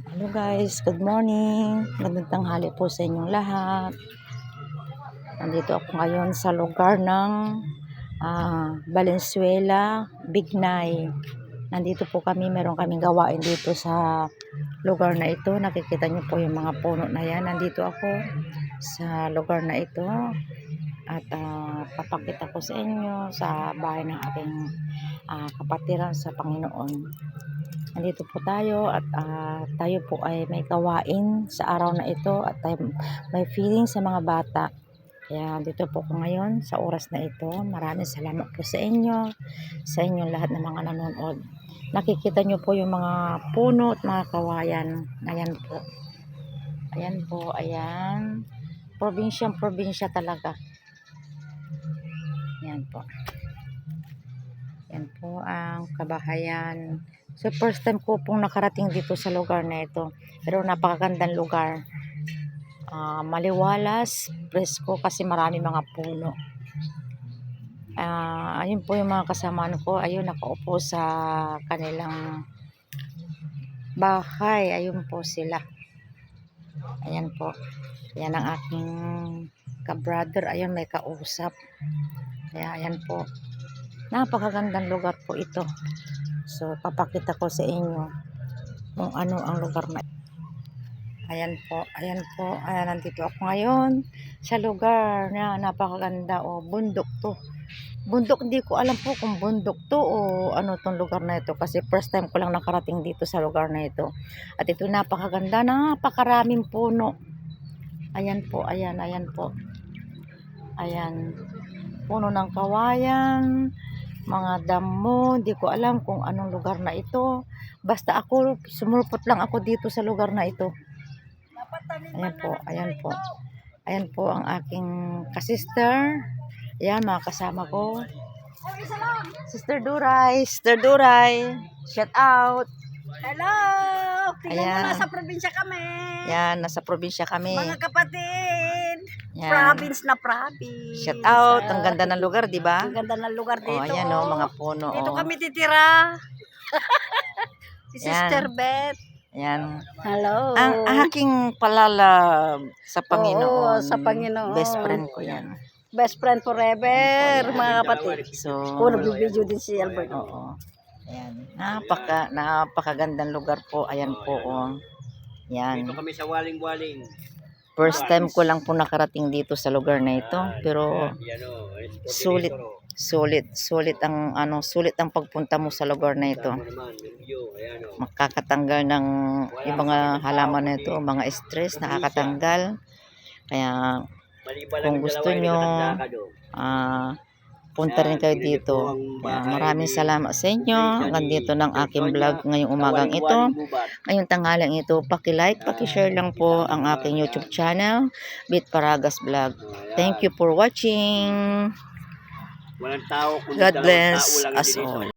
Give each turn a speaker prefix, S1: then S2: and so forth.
S1: Hello guys, good morning. Magandang tanghali po sa inyong lahat. Nandito ako ngayon sa lugar ng Valenzuela, Bignay. Nandito po kami, meron kaming gawain dito sa lugar na ito. Nakikita niyo po yung mga puno na yan. Nandito ako sa lugar na ito at papakita ko sa inyo sa bahay ng aking kapatiran sa Panginoon. Nandito po tayo at tayo po ay may gawain sa araw na ito at may feeling sa mga bata. Kaya dito po ko ngayon sa oras na ito. Maraming salamat po sa inyong lahat ng mga nanonood. Nakikita nyo po yung mga puno at mga kawayan. Ayan po. Ayan po, ayan. Probinsya talaga. Ayan po. Ayan po ang kabahayan. So first time ko pong nakarating dito sa lugar na ito. Pero napakagandang lugar. Maliwalas, presko kasi marami mga puno. Ayun po yung mga kasamaan ko. Ayun, nakaupo sa kanilang bahay. Ayun po sila. Ayan po. Ayan ang aking ka-brother. Ayun, may kausap. Kaya ayan po. Napakagandang lugar po ito. So, papakita ko sa inyo kung ano ang lugar na ito. Ayan po, ayan po. Ayan, nandito ako ngayon sa lugar na napakaganda. Bundok to. Bundok, hindi ko alam po kung bundok to o ano tong lugar na ito. Kasi first time ko lang nakarating dito sa lugar na ito. At ito napakaganda, napakaraming puno. Ayan po, ayan po. Ayan. Puno ng kawayan, mga damo, hindi ko alam kung anong lugar na ito. Basta ako, sumulpot lang ako dito sa lugar na ito. Ayan po, ayan po. Ayan po ang aking kasister. Ayan, mga kasama ko. Sister Duray, shout out.
S2: Hello! Tingnan mo, nasa probinsya kami.
S1: Yan, nasa probinsya kami.
S2: Mga kapatid.
S1: Yan.
S2: Province na province.
S1: Shout out, ang ganda ng lugar, di ba?
S2: Ang ganda ng lugar dito.
S1: Ayan mga puno.
S2: Dito kami titira. Si
S1: Yan.
S2: Sister Beth.
S1: Yan.
S2: Hello.
S1: Ang aking palalab sa Panginoon.
S2: Oo, sa Panginoon.
S1: Best friend ko yan.
S2: Best friend forever,
S1: Yan.
S2: mga kapatid.
S1: So,
S2: Nagbibideo din si Albert.
S1: oo. Ayan. Napakagandang lugar po. Ayan po. Yan.
S3: Dito kami sa Waling-Waling.
S1: First time ko lang po nakarating dito sa lugar na ito. Pero sulit ang pagpunta mo sa lugar na ito. Makakatanggal ng yung mga halaman na ito, mga stress, nakakatanggal. Kaya kung gusto nyo, punta rin kayo dito. Kaya maraming salamat sa inyo. Hanggang dito ng aking vlog ngayong umagang ito. Ngayong tanghalang ito, paki-like, paki-share lang po ang aking YouTube channel, Beth Paragas Vlog. Thank you for watching.
S3: Walang tao,
S1: God bless us all.